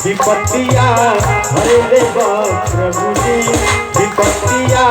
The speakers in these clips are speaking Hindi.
विपत्तिया हर ले प्रभु जी, विपत्तिया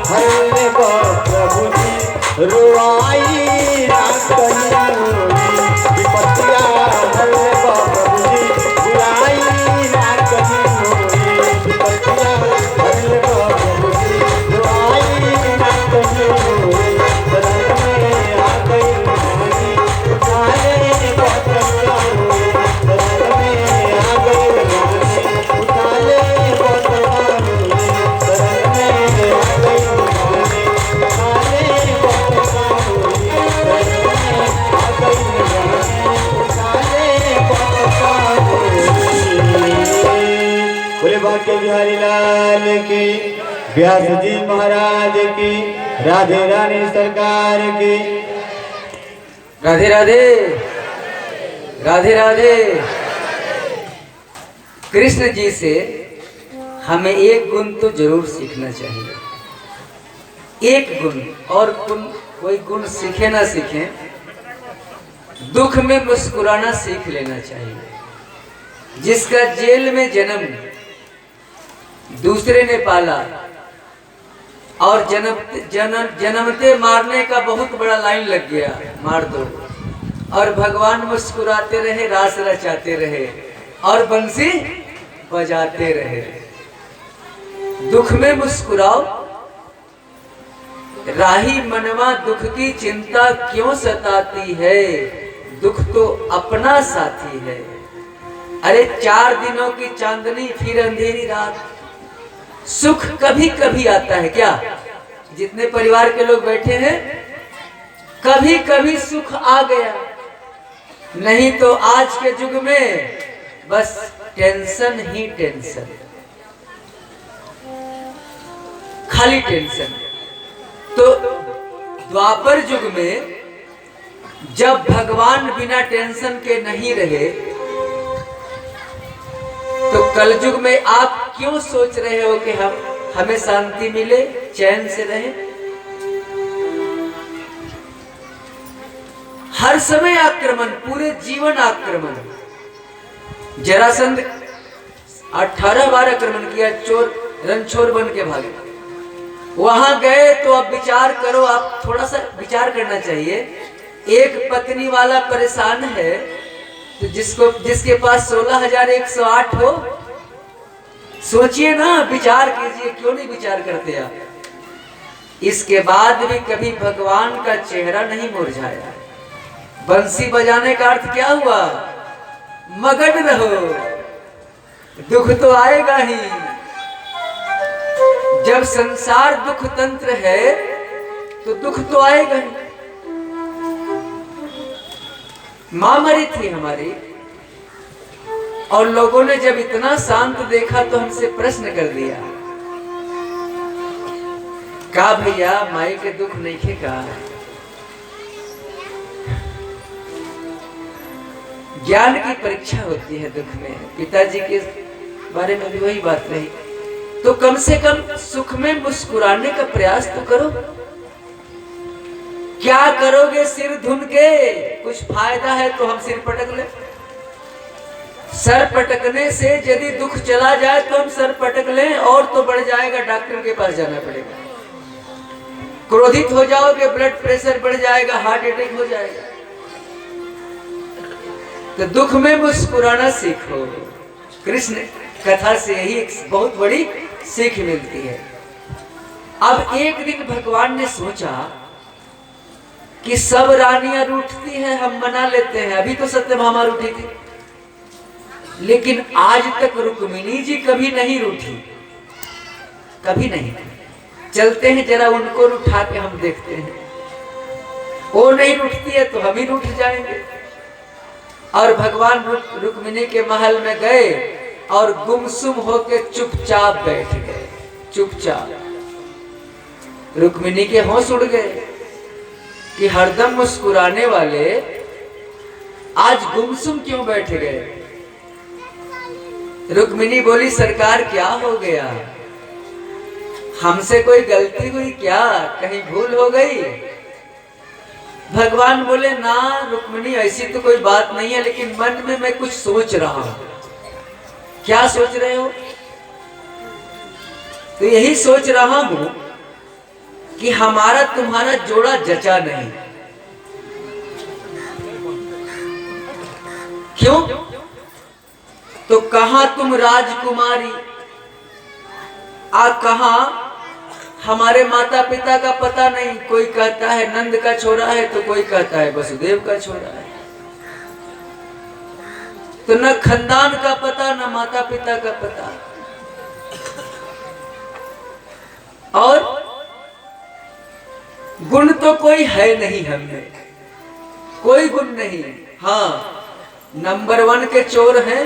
हर ले प्रभु जी, रुआई रात विपत्तिया हर ले प्रभु जी, रुआई रात विपत्तिया हर ले प्रभु जी, रुआई रात के बिहारी लाल की, व्यास जी महाराज की, राधे रानी सरकार की। राधे राधे राधे राधे। कृष्ण जी से हमें एक गुण तो जरूर सीखना चाहिए, एक गुण। और कोई गुण सीखे ना सीखे, दुख में मुस्कुराना सीख लेना चाहिए। जिसका जेल में जन्म दूसरे ने पाला और जन्मते मारने का बहुत बड़ा लाइन लग गया, मार दो, और भगवान मुस्कुराते रहे, रास रचाते रहे और बंसी बजाते रहे। दुख में मुस्कुराओ, राही मनवा दुख की चिंता क्यों सताती है, दुख तो अपना साथी है। अरे 4 दिनों की चांदनी फिर अंधेरी रात, सुख कभी कभी आता है क्या? जितने परिवार के लोग बैठे हैं, कभी कभी सुख आ गया, नहीं तो आज के युग में बस टेंशन ही टेंशन, खाली टेंशन। तो द्वापर युग में जब भगवान बिना टेंशन के नहीं रहे, तो कलयुग में आप क्यों सोच रहे हो कि हमें शांति मिले, चैन से रहे? हर समय आक्रमण, पूरे जीवन आक्रमण। जरासंध 18 बार आक्रमण किया, चोर रणछोड़ बन के भागे। वहां गए तो अब विचार करो, आप थोड़ा सा विचार करना चाहिए। एक पत्नी वाला परेशान है, तो जिसके पास 16,108 हो, सोचिए ना, विचार कीजिए, क्यों नहीं विचार करते आप? इसके बाद भी कभी भगवान का चेहरा नहीं मुरझाया। बंसी बजाने का अर्थ क्या हुआ? मगन रहो, दुख तो आएगा ही। जब संसार दुख तंत्र है तो दुख तो आएगा ही। मां मरी थी हमारी, और लोगों ने जब इतना शांत देखा तो हमसे प्रश्न कर दिया, का भैया माई के दुख नहीं खे का? ज्ञान की परीक्षा होती है दुख में। पिताजी के बारे में भी वही बात रही, तो कम से कम सुख में मुस्कुराने का प्रयास तो करो। क्या करोगे सिर धुन के? कुछ फायदा है तो हम सिर पटक ले। सर पटकने से यदि दुख चला जाए तो हम सर पटक लें, और तो बढ़ जाएगा, डॉक्टर के पास जाना पड़ेगा। क्रोधित हो जाओगे, ब्लड प्रेशर बढ़ जाएगा, हार्ट अटैक हो जाएगा। तो दुख में मुस्कुराना सीखो। कृष्ण कथा से यही एक बहुत बड़ी सीख मिलती है। अब एक दिन भगवान ने सोचा कि सब रानियां रूठती हैं, हम मना लेते हैं। अभी तो सत्यभामा रूठी थी, लेकिन आज तक रुक्मिणी जी कभी नहीं रूठी, कभी नहीं। चलते हैं जरा उनको रूठा के हम देखते हैं, वो नहीं रूठती है तो हम ही रूठ जाएंगे। और भगवान रुक्मिणी के महल में गए और गुमसुम होके चुपचाप बैठ गए, चुपचाप। रुक्मिणी के होश उड़ गए कि हरदम मुस्कुराने वाले आज गुमसुम क्यों बैठ गए। रुक्मिणी बोली, सरकार क्या हो गया, हमसे कोई गलती हुई क्या, कहीं भूल हो गई? भगवान बोले, ना रुक्मिणी, ऐसी तो कोई बात नहीं है, लेकिन मन में मैं कुछ सोच रहा हूं। क्या सोच रहे हो? तो यही सोच रहा हूं कि हमारा तुम्हारा जोड़ा जचा नहीं। क्यों? तो कहां तुम राजकुमारी, कहां हमारे माता पिता का पता नहीं। कोई कहता है नंद का छोरा है, तो कोई कहता है वसुदेव का छोरा है। तो न खानदान का पता, न माता पिता का पता। और गुण तो कोई है नहीं, हमें कोई गुण नहीं। हाँ, नंबर 1 के चोर हैं,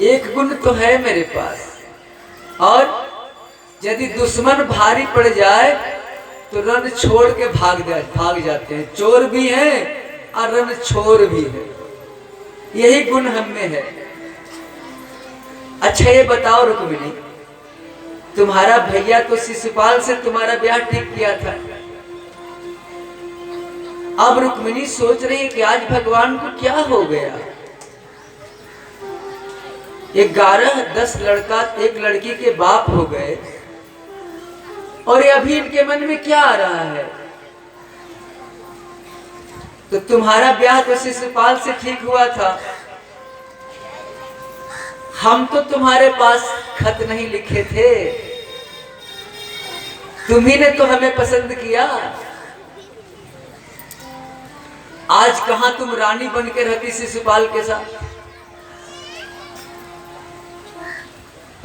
एक गुण तो है मेरे पास। और यदि दुश्मन भारी पड़ जाए तो रण छोड़ के भाग जाते हैं। चोर भी हैं और रण छोर भी है, यही गुण हम में है। अच्छा ये बताओ रुक्मिणी, तुम्हारा भैया तो शिशुपाल से तुम्हारा ब्याह ठीक किया था। अब रुक्मिणी सोच रही है कि आज भगवान को क्या हो गया। 11-10 लड़का एक लड़की के बाप हो गए, और अभी इनके मन में क्या आ रहा है? तो तुम्हारा ब्याह तो शिशुपाल से ठीक हुआ था, हम तो तुम्हारे पास खत नहीं लिखे थे, तुम्ही ने तो हमें पसंद किया। आज कहां तुम रानी बन के रहती शिशुपाल के साथ।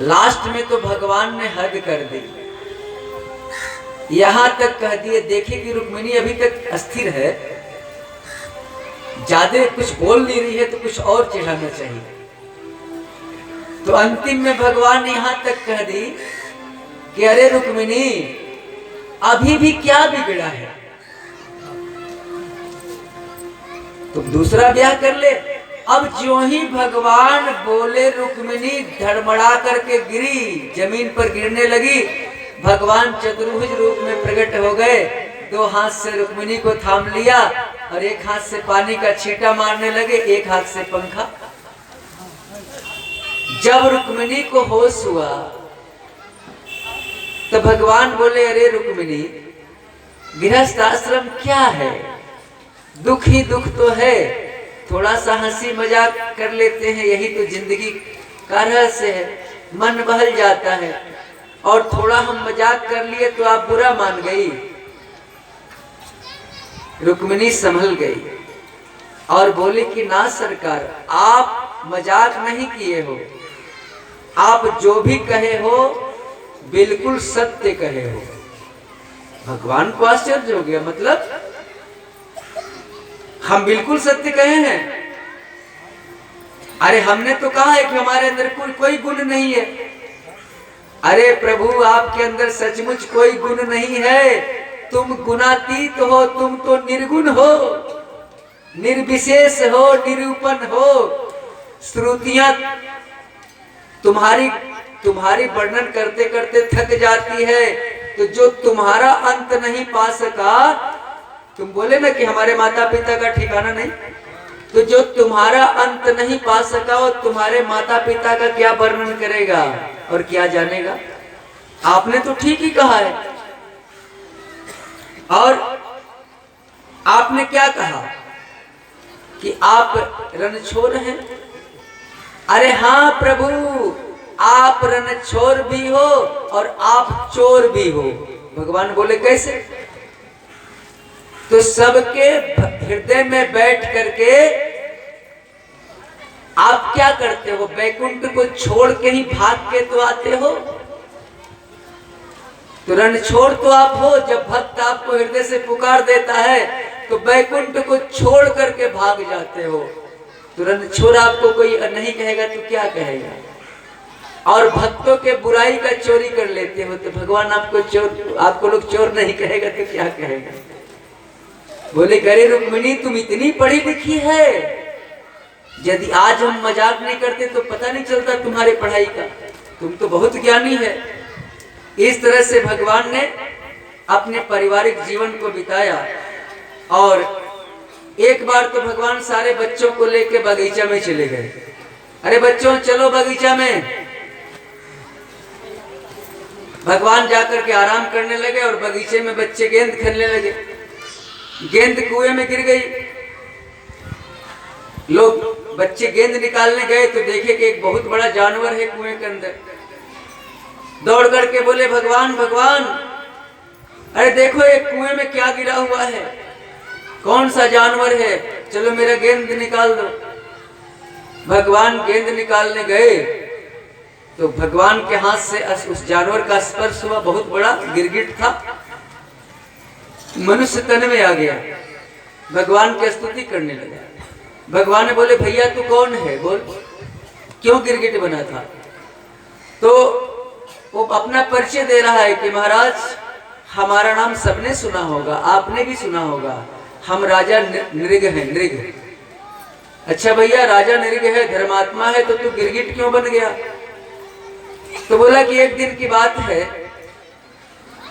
लास्ट में तो भगवान ने हद कर दी, यहां तक कह दिए, देखिए कि रुक्मिणी अभी तक अस्थिर है, ज्यादा कुछ बोल नहीं रही है, तो कुछ और चिढ़ाना चाहिए। तो अंतिम में भगवान ने यहां तक कह दी कि अरे रुक्मिणी, अभी भी क्या बिगड़ा है, तुम दूसरा ब्याह कर ले। अब जो ही भगवान बोले, रुक्मिणी धड़मड़ा करके गिरी, जमीन पर गिरने लगी। भगवान चतुर्भुज रूप में प्रकट हो गए, 2 हाथ से रुक्मिणी को थाम लिया और एक हाथ से पानी का छींटा मारने लगे, एक हाथ से पंखा। जब रुक्मिणी को होश हुआ तो भगवान बोले, अरे रुक्मिणी, गृहस्थ आश्रम क्या है, दुख ही दुख तो है, थोड़ा सा हंसी मजाक कर लेते हैं, यही तो जिंदगी का रहस्य है। मन बहल जाता है, और थोड़ा हम मजाक कर लिए तो आप बुरा मान गई। रुक्मिणी संभल गई और बोली कि ना सरकार, आप मजाक नहीं किए हो, आप जो भी कहे हो बिल्कुल सत्य कहे हो। भगवान को आश्चर्य हो गया, मतलब हम बिल्कुल सत्य कहे हैं? अरे हमने तो कहा है कि हमारे अंदर कोई गुण नहीं है। अरे प्रभु, आपके अंदर सचमुच कोई गुण नहीं है, तुम गुणातीत हो, तुम तो निर्गुण हो, निर्विशेष हो, निरूपण हो। श्रुतियां तुम्हारी वर्णन करते करते थक जाती है, तो जो तुम्हारा अंत नहीं पा सका, तुम बोले ना कि हमारे माता पिता का ठिकाना नहीं, तो जो तुम्हारा अंत नहीं पा सका वो तुम्हारे माता पिता का क्या वर्णन करेगा और क्या जानेगा। आपने तो ठीक ही कहा है। और आपने क्या कहा कि आप रणछोड़ हैं। अरे हाँ प्रभु, आप रणछोड़ भी हो और आप चोर भी हो। भगवान बोले कैसे? तो सबके हृदय में बैठ करके आप क्या करते हो? बैकुंठ को छोड़ के ही भाग के तो आते हो। तो रणछोड़ तो आप हो। जब भक्त आपको हृदय से पुकार देता है तो बैकुंठ को छोड़ करके भाग जाते हो। तो रणछोड़ आपको कोई नहीं कहेगा तो क्या कहेगा? और भक्तों के बुराई का चोरी कर लेते हो तो भगवान आपको लोग चोर नहीं कहेगा तो क्या कहेगा? बोले करे रुक्मिणी तुम इतनी पढ़ी लिखी है, यदि आज हम मजाक नहीं करते तो पता नहीं चलता तुम्हारे पढ़ाई का, तुम तो बहुत ज्ञानी है। इस तरह से भगवान ने अपने पारिवारिक जीवन को बिताया। और एक बार तो भगवान सारे बच्चों को लेके बगीचा में चले गए। अरे बच्चों चलो बगीचा में। भगवान जाकर के आराम करने लगे और बगीचे में बच्चे गेंद खेलने लगे। गेंद कुएं में गिर गई। लोग बच्चे गेंद निकालने गए तो देखे कि एक बहुत बड़ा जानवर है कुएं के अंदर। दौड़ करके बोले भगवान भगवान, अरे देखो एक कुएं में क्या गिरा हुआ है, कौन सा जानवर है, चलो मेरा गेंद निकाल दो। भगवान गेंद निकालने गए तो भगवान के हाथ से उस जानवर का स्पर्श हुआ। बहुत बड़ा गिरगिट था, मनुष्य तन में आ गया। भगवान की स्तुति करने लगा। भगवान ने बोले भैया तू कौन है, बोल क्यों गिरगिट बना था? तो वो अपना परिचय दे रहा है कि महाराज हमारा नाम सबने सुना होगा, आपने भी सुना होगा, हम राजा नृग हैं। नृग? अच्छा भैया राजा नृग है, धर्मात्मा है, तो तू गिरगिट क्यों बन गया? तो बोला कि एक दिन की बात है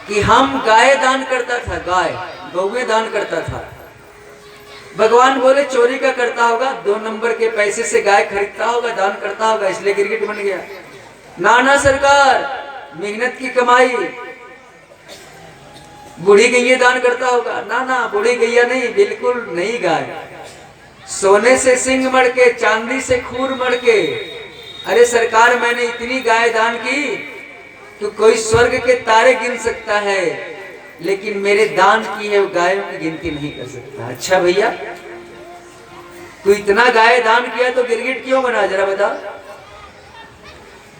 कि हम गाय दान करता था, गाय गौएं दान करता था। भगवान बोले चोरी का करता होगा, 2 नंबर के पैसे से गाय खरीदता होगा, दान करता होगा, इसलिए गिरगिट बन गया। नाना सरकार मेहनत की कमाई, बूढ़ी गैया दान करता होगा। ना ना बूढ़ी गैया नहीं, बिल्कुल नई गाय, सोने से सिंग मड़के, चांदी से खूर मड़के। अरे सरकार मैंने इतनी गाय दान की तो कोई स्वर्ग के तारे गिन सकता है, लेकिन मेरे दान की है वो गायों की गिनती नहीं कर सकता। अच्छा भैया तू इतना गाय दान किया तो गिरगिट क्यों बना, जरा बता।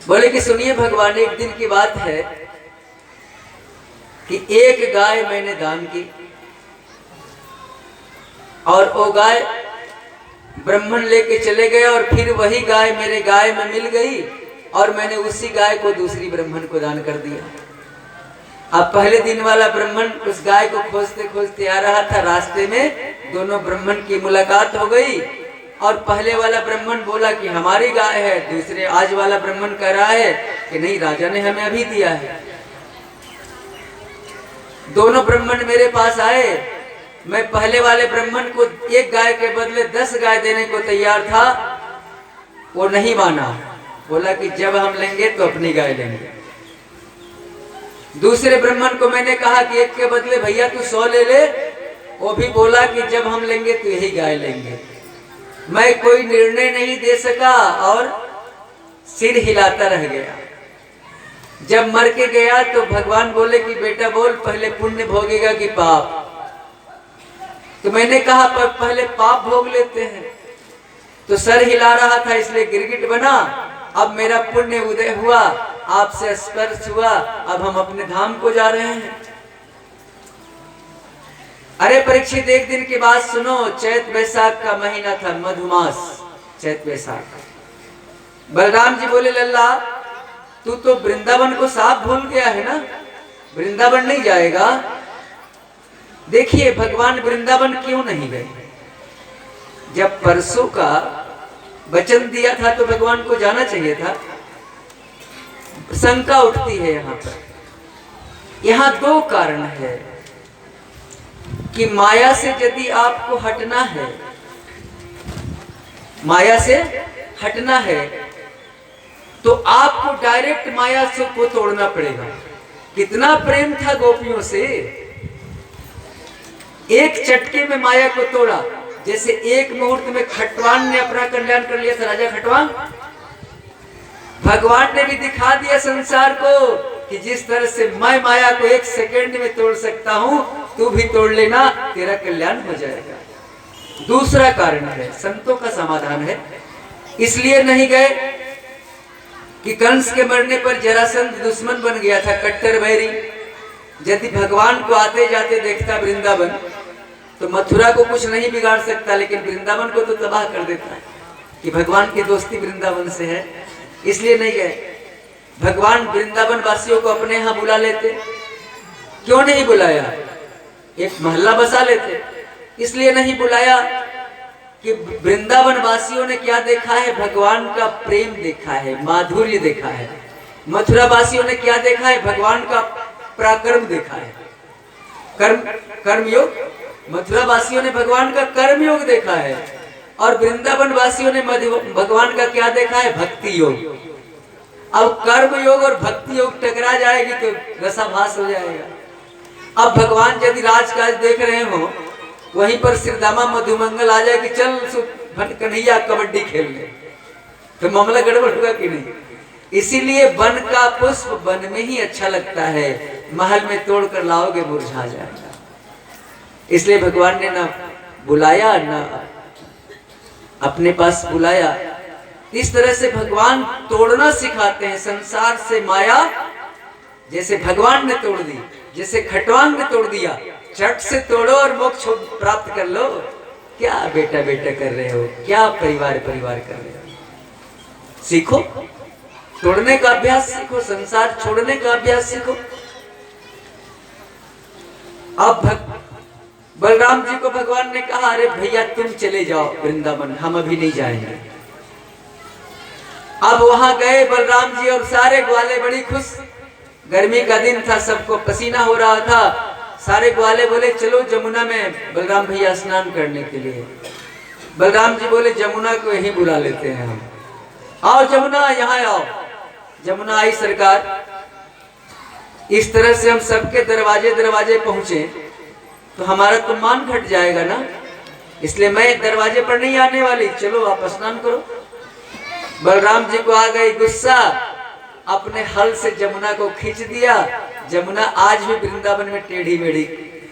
बोले कि सुनिए भगवान, एक दिन की बात है कि एक गाय मैंने दान की और वो गाय ब्राह्मण लेके चले गए और फिर वही गाय मेरे गाय में मिल गई और मैंने उसी गाय को दूसरी ब्राह्मण को दान कर दिया। अब पहले दिन वाला ब्राह्मण उस गाय को खोजते खोजते आ रहा था, रास्ते में दोनों ब्राह्मण की मुलाकात हो गई और पहले वाला ब्राह्मण बोला कि हमारी गाय है, दूसरे आज वाला ब्राह्मण कह रहा है कि नहीं राजा ने हमें अभी दिया है। दोनों ब्राह्मण मेरे पास आए, मैं पहले वाले ब्राह्मण को एक गाय के बदले 10 गाय देने को तैयार था, वो नहीं माना, बोला कि जब हम लेंगे तो अपनी गाय लेंगे। दूसरे ब्राह्मण को मैंने कहा कि एक के बदले भैया तू 100 ले ले, वो भी बोला कि जब हम लेंगे तो यही गाय लेंगे। मैं कोई निर्णय नहीं दे सका और सिर हिलाता रह गया। जब मर के गया तो भगवान बोले कि बेटा बोल पहले पुण्य भोगेगा कि पाप। तो मैंने कहा पहले पाप भोग लेते हैं। तो सर हिला रहा था इसलिए गिरगिट बना। अब मेरा पुण्य उदय हुआ, आपसे स्पर्श हुआ, अब हम अपने धाम को जा रहे हैं। अरे परीक्षित एक दिन की बात सुनो, चैत वैशाख का महीना था, मधुमास चैत वैशाख। बलराम जी बोले लल्ला तू तो वृंदावन को साफ भूल गया है ना, वृंदावन नहीं जाएगा। देखिए भगवान वृंदावन क्यों नहीं गए। जब परसों का वचन दिया था तो भगवान को जाना चाहिए था। शंका उठती है यहाँ पर। यहाँ 2 कारण है कि माया से यदि आपको हटना है माया से हटना है तो आपको डायरेक्ट माया से को तोड़ना पड़ेगा। कितना प्रेम था गोपियों से, एक चटके में माया को तोड़ा। जैसे एक मुहूर्त में खटवान ने अपना कल्याण कर लिया था, राजा खटवान। भगवान ने भी दिखा दिया संसार को कि जिस तरह से मैं माया को एक सेकंड में तोड़ सकता हूं, तू भी तोड़ लेना, तेरा कल्याण हो जाएगा। दूसरा कारण है, संतों का समाधान है। इसलिए नहीं गए कि कंस के मरने पर जरासंध दुश्मन बन गया था, कट्टर बैरी। यदि भगवान को आते जाते देखता वृंदावन तो मथुरा को कुछ नहीं बिगाड़ सकता, लेकिन वृंदावन को तो तबाह कर देता है कि भगवान की दोस्ती वृंदावन से है। इसलिए नहीं गए। भगवान वृंदावन वासियों को अपने यहाँ बुला लेते, क्यों नहीं बुलाया? एक महल्ला बसा लेते। इसलिए नहीं बुलाया कि वृंदावन वासियों ने क्या देखा है? भगवान का प्रेम देखा है, माधुर्य देखा है। मथुरा वासियों ने क्या देखा है? भगवान का पराक्रम देखा है, कर्मयोग। मथुरा वासियों ने भगवान का कर्मयोग देखा है और वृंदावन वासियों ने भगवान का क्या देखा है? भक्ति योग। अब कर्म योग और भक्ति योग टकरा जाएगी तो रसाभास हो जाएगा। अब भगवान यदि राजकाज देख रहे हो, वहीं पर श्रीदामा मधुमंगल आ जाए कि चल कन्हैया कबड्डी खेल ले, तो मामला गड़बड़ होगा कि नहीं? इसीलिए वन का पुष्प वन में ही अच्छा लगता है, महल में तोड़ कर लाओगे मुरझा जाएगा। इसलिए भगवान ने ना बुलाया ना अपने पास बुलाया। इस तरह से भगवान तोड़ना सिखाते हैं संसार से माया। जैसे भगवान ने तोड़ दी, जैसे खटवांग ने तोड़ दिया, झट से तोड़ो और मोक्ष प्राप्त कर लो। क्या बेटा बेटा कर रहे हो, क्या परिवार परिवार कर रहे हो? सीखो, तोड़ने का अभ्यास सीखो, संसार छोड़ने का अभ्यास सीखो। अब बलराम जी को भगवान ने कहा, अरे भैया तुम चले जाओ वृंदावन, हम अभी नहीं जाएंगे। अब वहां गए बलराम जी और सारे ग्वाले बड़ी खुश। गर्मी का दिन था, सबको पसीना हो रहा था। सारे ग्वाले बोले चलो जमुना में बलराम भैया स्नान करने के लिए। बलराम जी बोले जमुना को यहीं बुला लेते हैं हम। आओ जमुना, यहाँ आओ। जमुना आई सरकार। इस तरह से हम सबके दरवाजे दरवाजे पहुंचे तो हमारा तो मान घट जाएगा ना, इसलिए मैं दरवाजे पर नहीं आने वाली, चलो आप स्नान करो। बलराम जी को आ गई गुस्सा, अपने हल से जमुना को खींच दिया। जमुना आज भी वृंदावन में टेढ़ी मेढ़ी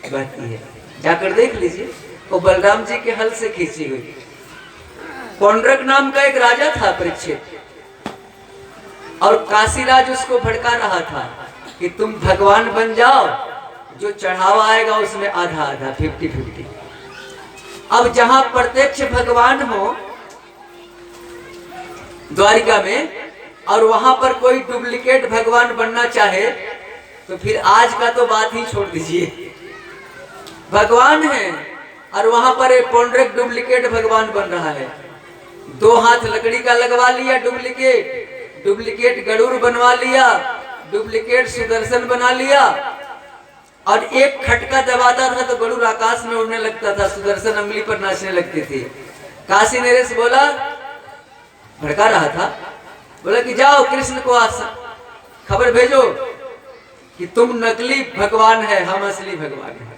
बहती है, जाकर देख लीजिए। वो बलराम जी के हल से खींची हुई। पौंड्रक नाम का एक राजा था परीक्षित, और काशीराज उसको भड़का रहा था कि तुम भगवान बन जाओ, जो चढ़ावा आएगा उसमें आधा आधा 50-50। अब जहां प्रत्यक्ष भगवान हो द्वारिका में, और वहां पर कोई डुप्लीकेट भगवान बनना चाहे तो फिर आज का तो बात ही छोड़ दीजिए। भगवान है और वहां पर एक पौंड्रक डुप्लीकेट भगवान बन रहा है। 2 हाथ लकड़ी का लगवा लिया, डुप्लीकेट गरुड़ बनवा लिया, डुप्लीकेट सुदर्शन बना लिया, और एक खटका दबाता था तो गरुड़ आकाश में उड़ने लगता था, सुदर्शन अंगुली पर नाचने लगती थी। काशी नरेश बोला, भड़का रहा था, बोला कि जाओ कृष्ण को खबर भेजो कि तुम नकली भगवान है, हम असली भगवान है।